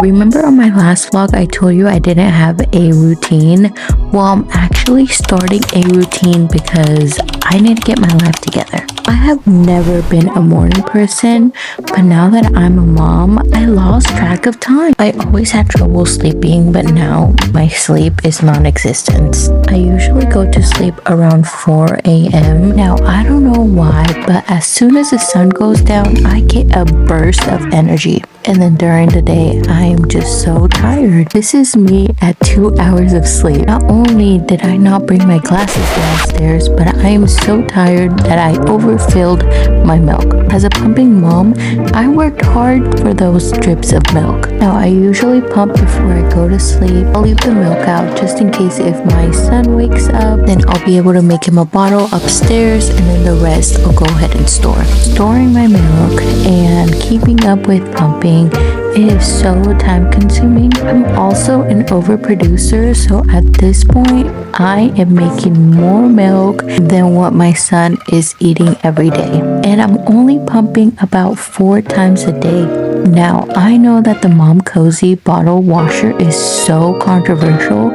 Remember on my last vlog, I told you I didn't have a routine? Well, I'm actually starting a routine because I need to get my life together. I have never been a morning person, but now that I'm a mom, I lost track of time. I always had trouble sleeping, but now my sleep is non-existent. I usually go to sleep around 4 a.m. Now, I don't know why, but as soon as the sun goes down, I get a burst of energy. And then during the day, I am just so tired. This is me at 2 hours of sleep. Not only did I not bring my glasses downstairs, but I am so tired that I overfilled my milk. As a pumping mom, I worked hard for those drips of milk. Now, I usually pump before I go to sleep. I'll leave the milk out just in case if my son wakes up, then I'll be able to make him a bottle upstairs, and then the rest I'll go ahead and store. Storing my milk and keeping up with pumping is so time consuming. I'm also an overproducer, so at this point I am making more milk than what my son is eating every day, and I'm only pumping about 4 times a day. Now, I know that the Mom Cozy bottle washer is so controversial,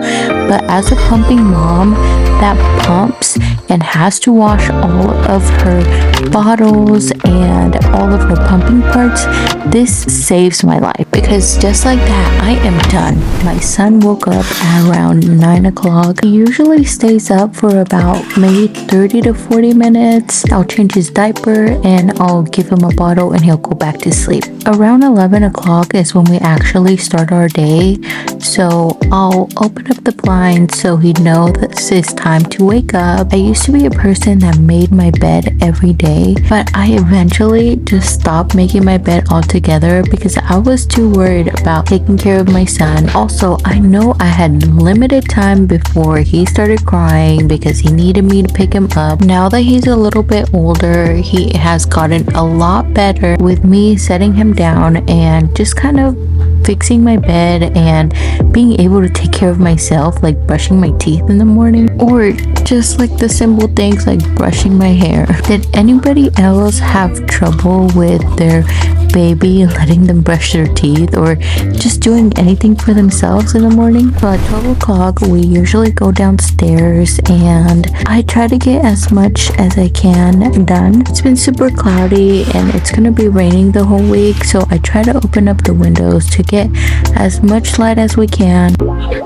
but as a pumping mom that pumps and has to wash all of her bottles and all of her pumping parts, this saves my life, because just like that, I am done. My son woke up at around 9 o'clock. He usually stays up for about maybe 30 to 40 minutes. I'll change his diaper and I'll give him a bottle and he'll go back to sleep. Around 11 o'clock is when we actually start our day, so I'll open up the blinds so he'd know this is time to wake up. I used to be a person that made my bed every day, but I eventually just stopped making my bed altogether because I was too worried about taking care of my son. Also, I know I had limited time before he started crying because he needed me to pick him up. Now that he's a little bit older, he has gotten a lot better with me setting him down and just kind of fixing my bed and being able to take care of myself, like brushing my teeth in the morning, or just like the simple things like brushing my hair. Did anybody else have trouble with their baby letting them brush their teeth or just doing anything for themselves in the morning? So at 12 o'clock, we usually go downstairs and I try to get as much as I can done. It's been super cloudy and it's gonna be raining the whole week, so I try to open up the windows to get as much light as we can.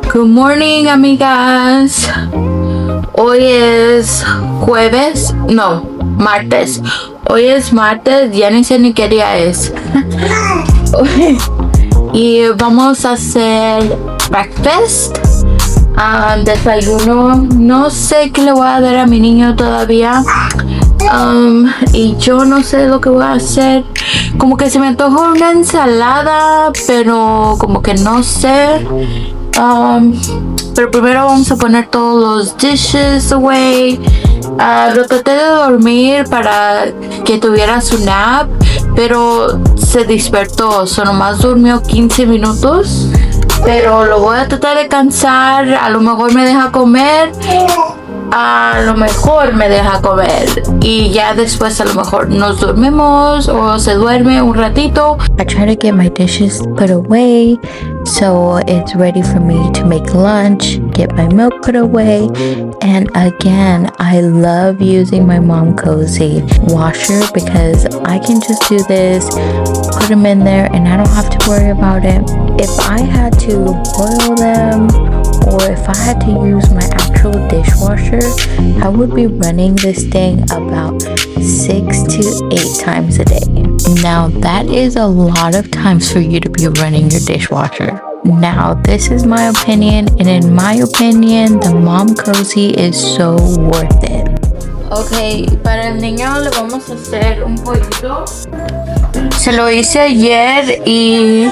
Good morning, amigas. Hoy es jueves, no, martes. Hoy es martes, ya ni sé ni qué día es. Y vamos a hacer breakfast, desayuno. No sé qué le voy a dar a mi niño todavía. Y yo no sé lo que voy a hacer. Como que se me antojó una ensalada, pero como que no sé. Pero primero vamos a poner todos los dishes away. Lo traté de dormir para que tuviera su nap, pero se despertó, nomás durmió 15 minutos. Pero lo voy a tratar de cansar, a lo mejor me deja comer. Y ya después a lo mejor nos dormimos o se duerme un ratito. I try to get my dishes put away so it's ready for me to make lunch, get my milk put away. And again, I love using my Mom Cozy washer because I can just do this, put them in there, and I don't have to worry about it. If I had to boil them or if I had to use my actual dishwasher, I would be running this thing about 6 to 8 times a day. Now that is a lot of times for you to be running your dishwasher. Now this is my opinion, and in my opinion, the Mom Cozy is so worth it. Ok, para el niño le vamos a hacer un pollito. Se lo hice ayer y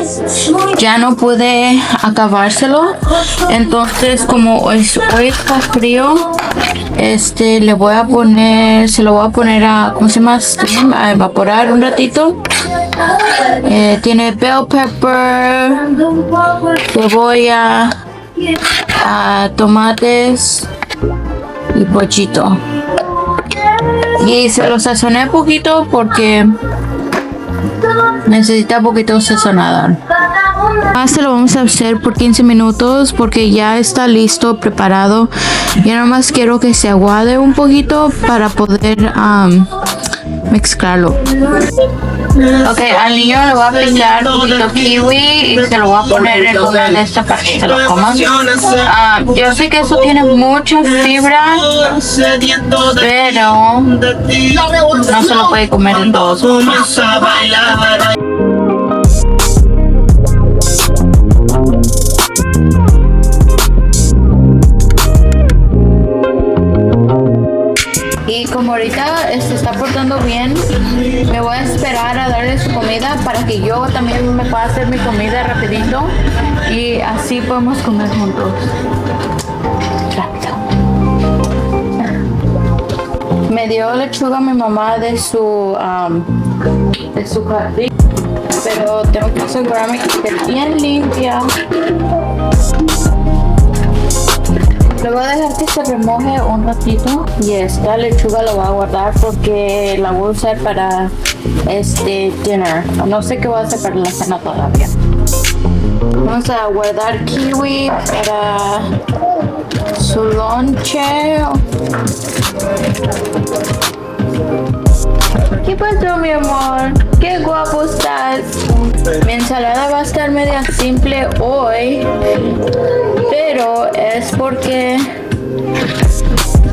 ya no pude acabárselo. Entonces, como hoy está frío, le voy a poner, se lo voy a poner a, ¿cómo se llama? A evaporar un ratito. Tiene bell pepper, cebolla, tomates y pochito. Y se lo sazoné poquito porque necesita poquito sazonador. Se lo vamos a hacer por 15 minutos porque ya está listo, preparado. Ya nada más quiero que se aguade un poquito para poder mezclarlo. Ok, al niño le voy a picar un poquito kiwi y se lo voy a poner en una de estas para que se lo coman. Yo sé que eso tiene mucha fibra, pero no se lo puede comer en todo. Y como ahorita se está portando bien, me voy a esperar a darle su comida para que yo también me pueda hacer mi comida rapidito y así podemos comer juntos. Rápido. Me dio lechuga mi mamá de su jardín, pero tengo que asegurarme que esté bien limpia. Le voy a dejar que se remoje un ratito y esta lechuga la voy a guardar porque la voy a usar para dinner. No sé qué voy a hacer para la cena todavía. Vamos a guardar kiwi para su lonche. ¿Qué pasó, mi amor? ¡Qué guapo estás! Mi ensalada va a estar media simple hoy, pero es porque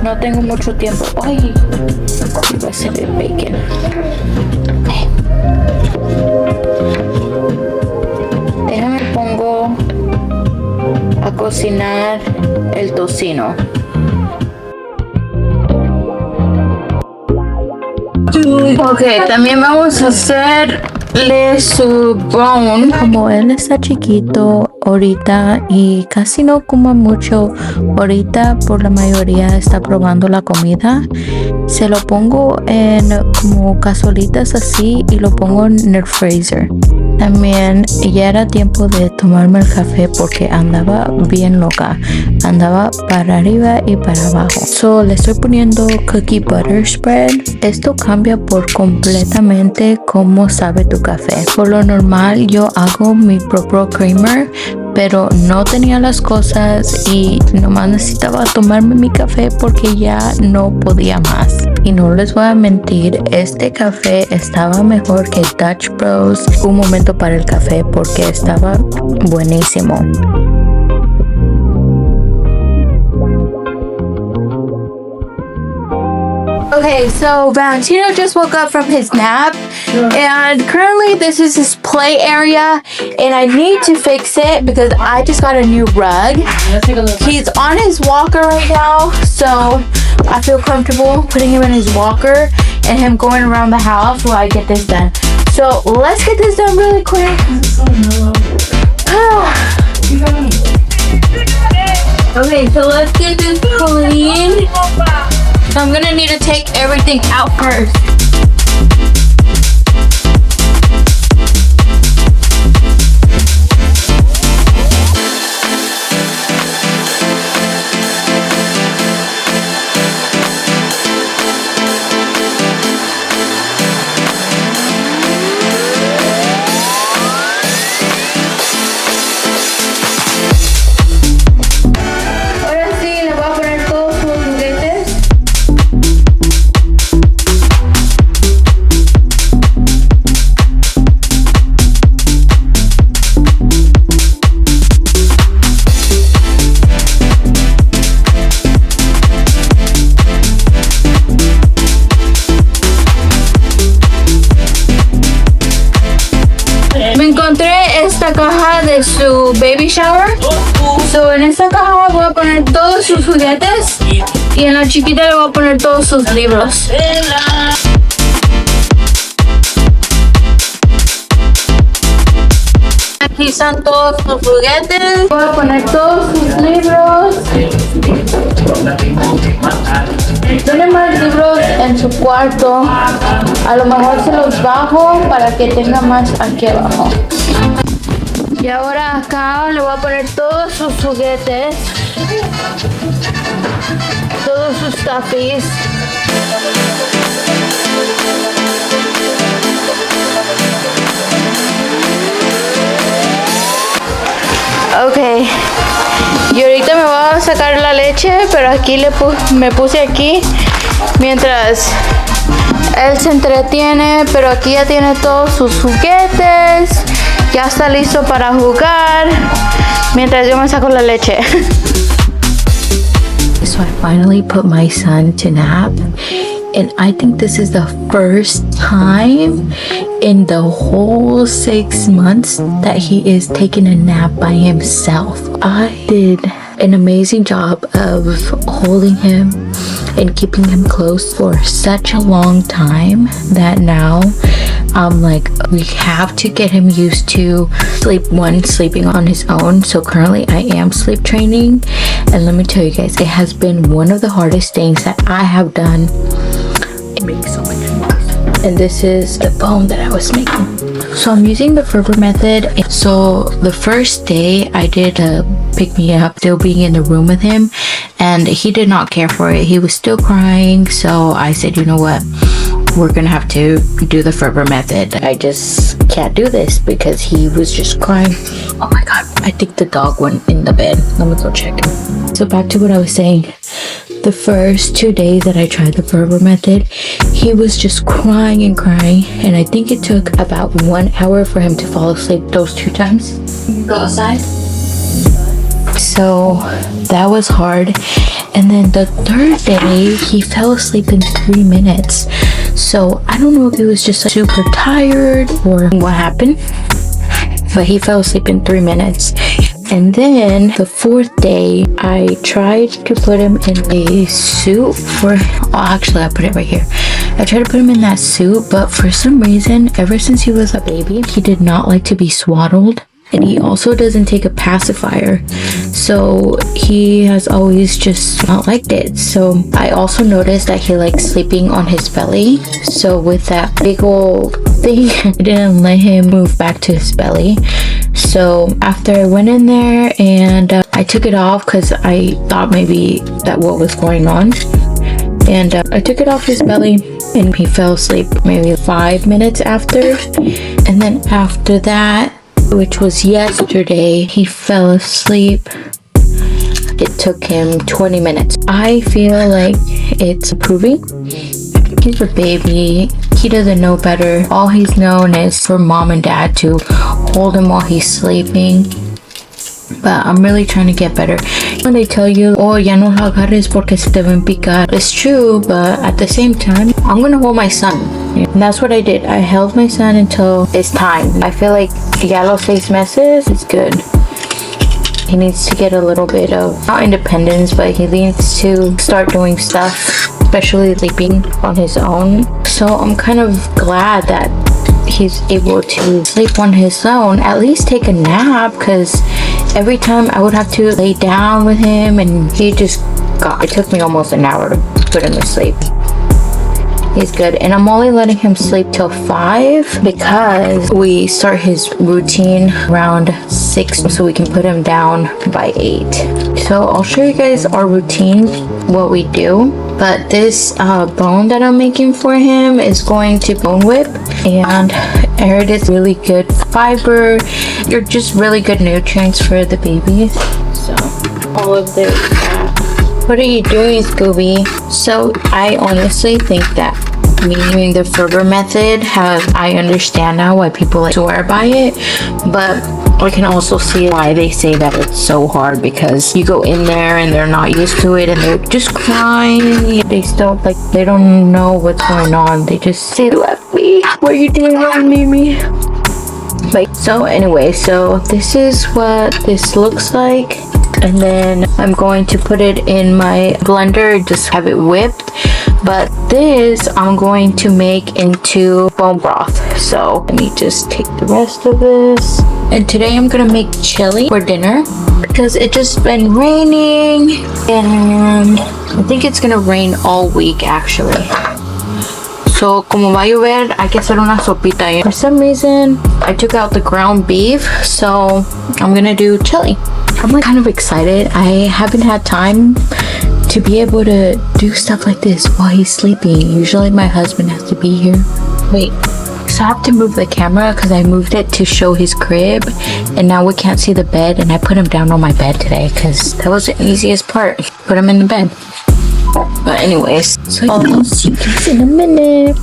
no tengo mucho tiempo. ¡Ay! Va a ser el bacon. Déjame pongo a cocinar el tocino. Ok, también vamos a hacerle su bone. Como él está chiquito ahorita y casi no come mucho ahorita, por la mayoría está probando la comida, se lo pongo en como cazuelitas así y lo pongo en el freezer. También ya era tiempo de tomarme el café porque andaba bien loca, andaba para arriba y para abajo. So le estoy poniendo cookie butter spread. Esto cambia por completamente cómo sabe tu café. Por lo normal yo hago mi propio creamer, pero no tenía las cosas y nomás necesitaba tomarme mi café porque ya no podía más. Y no les voy a mentir, este café estaba mejor que Dutch Bros. Un momento para el café porque estaba buenísimo. Okay, so Valentino just woke up from his nap and currently this is his play area and I need to fix it because I just got a new rug. He's on his walker right now, so I feel comfortable putting him in his walker and him going around the house while I get this done. So let's get this done really quick. Okay, so let's get this clean. So I'm gonna need to take everything out first. Ahora sí, le voy a poner todos sus juguetes. Me encontré esta caja de su baby shower. So en esta caja voy a poner todos sus juguetes y en la chiquita le voy a poner todos sus libros. Aquí están todos sus juguetes. Voy a poner todos sus libros. Tiene más libros en su cuarto. A lo mejor se los bajo para que tenga más aquí abajo. Y ahora acá le voy a poner todos sus juguetes. Todos sus stuffies. Ok. Y ahorita me voy a sacar la leche, pero aquí me puse aquí mientras él se entretiene, pero aquí ya tiene todos sus juguetes, ya está listo para jugar, mientras yo me saco la leche. So I finally put my son to nap, and I think this is the first time in the whole 6 months that he is taking a nap by himself. I did an amazing job of holding him and keeping him close for such a long time that now I'm like, we have to get him used to sleeping on his own. So currently I am sleep training, and let me tell you guys, it has been one of the hardest things that I have done. It makes so much noise. And this is the bone that I was making. So I'm using the Ferber method. So the first day I did pick me up, still being in the room with him, and he did not care for it. He was still crying. So I said, you know what? We're gonna have to do the Ferber method. I just can't do this because he was just crying. Oh my god, I think the dog went in the bed. Let me go check. So back to what I was saying. The first 2 days that I tried the Ferber method, he was just crying and crying, and I think it took about 1 hour for him to fall asleep those 2 times. Go outside. So that was hard. And then the third day, he fell asleep in 3 minutes. So I don't know if he was just super tired or what happened, but he fell asleep in 3 minutes. And then the 4th day, I tried to put him in a suit actually I put it right here. I tried to put him in that suit, but for some reason, ever since he was a baby, he did not like to be swaddled. And he also doesn't take a pacifier, so he has always just not liked it. So I also noticed that he likes sleeping on his belly. So with that big old thing, I didn't let him move back to his belly. So after I went in there and I took it off because I thought maybe that what was going on, and I took it off his belly, and he fell asleep maybe 5 minutes after. And then after that, which was yesterday, he fell asleep. It took him 20 minutes. I feel like it's improving. He's a baby. He doesn't know better. All he's known is for mom and dad to hold him while he's sleeping. But I'm really trying to get better. When they tell you, oh, ya no lo agarres porque se te va a picar. It's true, but at the same time, I'm gonna hold my son. And that's what I did. I held my son until it's time. I feel like ya los 6 meses is good. He needs to get a little bit of, not independence, but he needs to start doing stuff, especially sleeping on his own. So I'm kind of glad that he's able to sleep on his own, at least take a nap, because every time I would have to lay down with him, and it took me almost an hour to put him to sleep. He's good, and I'm only letting him sleep till 5 because we start his routine around 6, so we can put him down by 8. So I'll show you guys our routine, what we do. But this bone that I'm making for him is going to bone whip, and I heard it's really good fiber. You're just really good nutrients for the babies. So all of this. What are you doing, Scooby? So I honestly think that me doing the Ferber method I understand now why people like swear by it, but I can also see why they say that it's so hard, because you go in there and they're not used to it and they're just crying. They don't know what's going on. They just say, "Left me. What are you doing wrong, Mimi?" So anyway, so this is what this looks like. And then I'm going to put it in my blender, just have it whipped. But this I'm going to make into bone broth. So let me just take the rest of this. And today I'm gonna make chili for dinner because it just been raining, and I think it's gonna rain all week actually. So como va a llover, hay que hacer una sopita. For some reason, I took out the ground beef, so I'm gonna do chili. I'm like kind of excited. I haven't had time to be able to do stuff like this while he's sleeping. Usually my husband has to be here. Wait, So I have to move the camera because I moved it to show his crib, and now we can't see the bed, and I put him down on my bed today because that was the easiest part. Put him in the bed. But anyways, so I'll see you guys in a minute.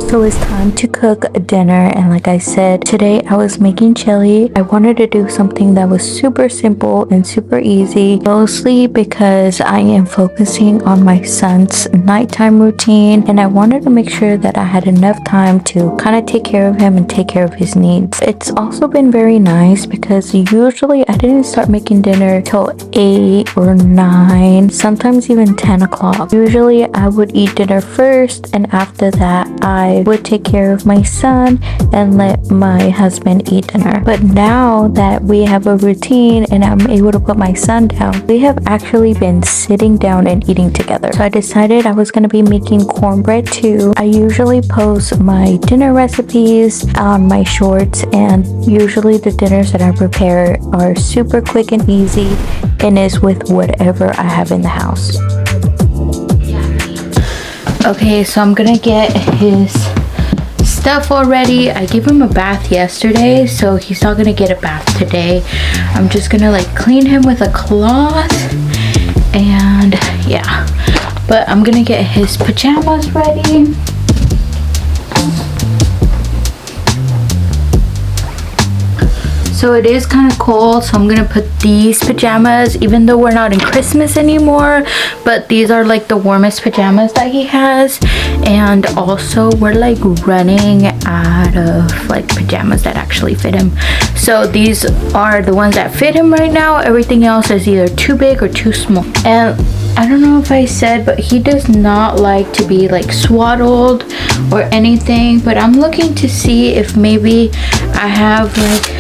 So it's time to cook dinner, and like I said, today I was making chili. I wanted to do something that was super simple and super easy, mostly because I am focusing on my son's nighttime routine, and I wanted to make sure that I had enough time to kind of take care of him and take care of his needs. It's also been very nice because usually I didn't start making dinner till 8 or 9, sometimes even 10 o'clock. Usually I would eat dinner first, and after that I would take care of my son and let my husband eat dinner. But now that we have a routine and I'm able to put my son down, we have actually been sitting down and eating together. So I decided I was going to be making cornbread too. I usually post my dinner recipes on my shorts, and usually the dinners that I prepare are super quick and easy and is with whatever I have in the house. Okay, so I'm gonna get his stuff already. I gave him a bath yesterday, so he's not gonna get a bath today. I'm just gonna like clean him with a cloth, and yeah. But I'm gonna get his pajamas ready. So it is kind of cold, so I'm gonna put these pajamas, even though we're not in Christmas anymore, but these are like the warmest pajamas that he has. And also we're like running out of like pajamas that actually fit him. So these are the ones that fit him right now. Everything else is either too big or too small. And I don't know if I said, but he does not like to be like swaddled or anything, but I'm looking to see if maybe I have like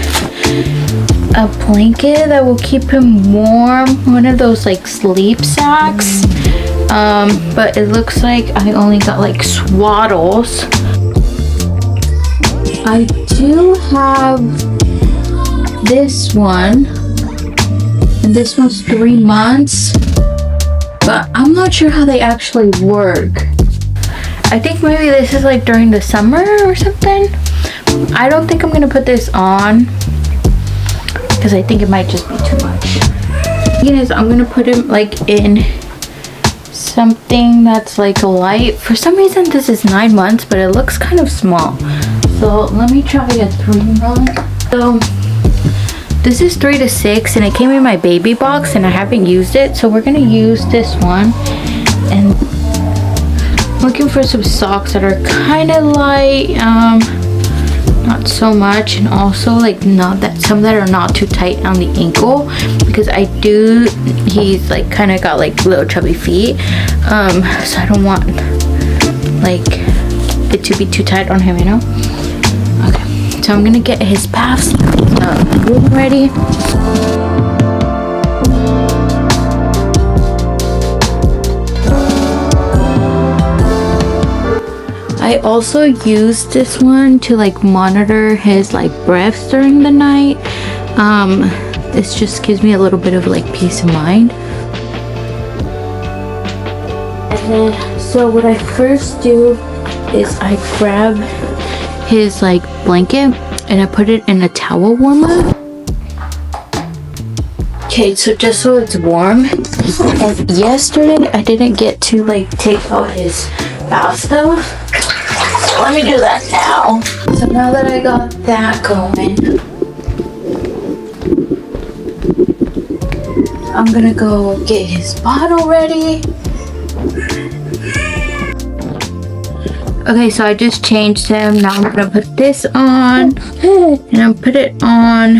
a blanket that will keep him warm, one of those like sleep sacks. But it looks like I only got like swaddles. I do have this one, and this one's 3 months, but I'm not sure how they actually work. I think maybe this is like during the summer or something. I don't think I'm gonna put this on because I think it might just be too much. Thing is, I'm gonna put him like in something that's like light. For some reason this is 9 months, but it looks kind of small. So let me try a 3 month. So this is 3 to 6, and it came in my baby box and I haven't used it, so we're gonna use this one. And looking for some socks that are kind of light, not so much, and also like not that, some that are not too tight on the ankle, because he's like kind of got like little chubby feet, so I don't want like it to be too tight on him, you know. Okay, so I'm gonna get his bath ready. I also use this one to like monitor his like breaths during the night. This just gives me a little bit of like peace of mind. And then, so what I first do is I grab his like blanket and I put it in a towel warmer. Okay, so just so it's warm. And yesterday I didn't get to like take out his bath stuff. Let me do that now. So now that I got that going, I'm gonna go get his bottle ready. Okay, so I just changed him. Now I'm gonna put this on, and I'll put it on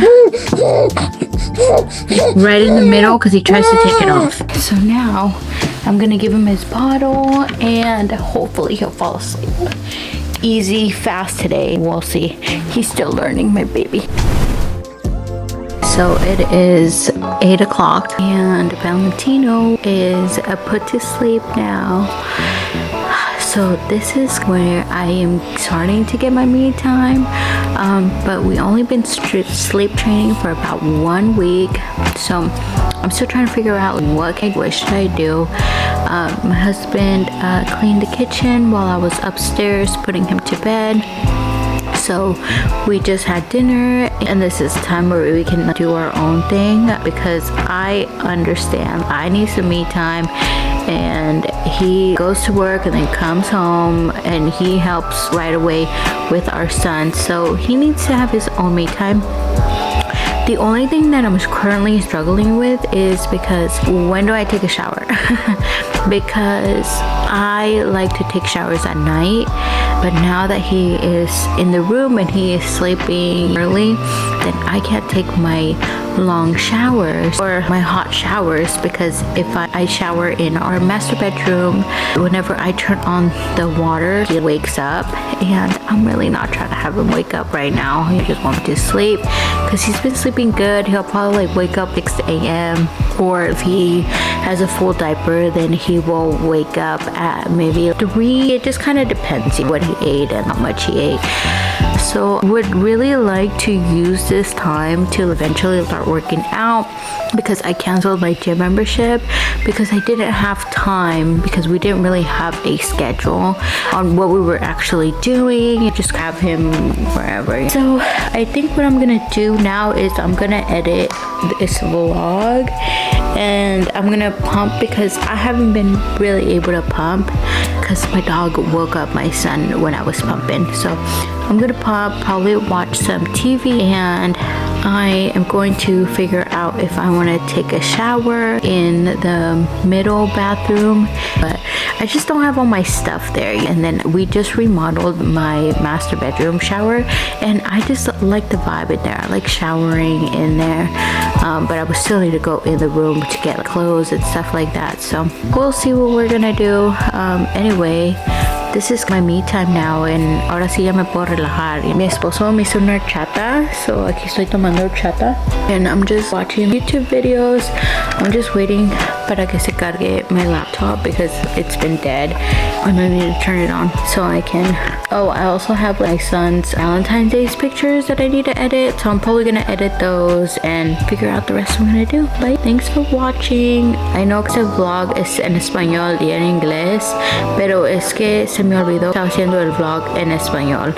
right in the middle because he tries to take it off. So now I'm gonna give him his bottle, and hopefully he'll fall asleep. Easy, fast today. We'll see. He's still learning, my baby. So it is 8 o'clock, and Valentino is put to sleep now. So this is where I am starting to get my me time, but we only been sleep training for about 1 week, so I'm still trying to figure out what should I do. My husband cleaned the kitchen while I was upstairs putting him to bed, So we just had dinner, and this is time where we can do our own thing because I understand I need some me time. And he goes to work and then comes home and he helps right away with our son, so he needs to have his own me time. The only thing that I'm currently struggling with is because when do I take a shower? Because I like to take showers at night, but now that he is in the room and he is sleeping early, then I can't take my long showers or my hot showers, because if I shower in our master bedroom, whenever I turn on the water, he wakes up, and I'm really not trying to have him wake up right now. He just wants to sleep because he's been sleeping good. He'll probably wake up 6 a.m. or if he has a full diaper, then he will wake up at maybe 3. It just kind of depends what he ate and how much he ate. So would really like to use this time to eventually start working out, because I canceled my gym membership because I didn't have time, because we didn't really have a schedule on what we were actually doing. Just have him wherever. So I think what I'm gonna do now is I'm gonna edit this vlog and I'm gonna pump, because I haven't been really able to pump because my dog woke up my son when I was pumping. So I'm gonna pump, probably watch some TV, and I am going to figure out if I want to take a shower in the middle bathroom, but I just don't have all my stuff there. And then we just remodeled my master bedroom shower, and I just like the vibe in there. I like showering in there, but I would still need to go in the room to get clothes and stuff like that. So we'll see what we're gonna do. Anyway, this is my me time now, and ahora sí ya me puedo relajar. Mi esposo me hizo una chata, so aquí estoy tomando chata, and I'm just watching YouTube videos. I'm just waiting para que se cargue my laptop because it's been dead, and I need to turn it on so I can. Oh, I also have my son's Valentine's Day pictures that I need to edit, so I'm probably gonna edit those and figure out the rest I'm gonna do. Bye. Thanks for watching. I know que el vlog es en español y en inglés, pero es que se me olvidó. Estaba haciendo el vlog en español.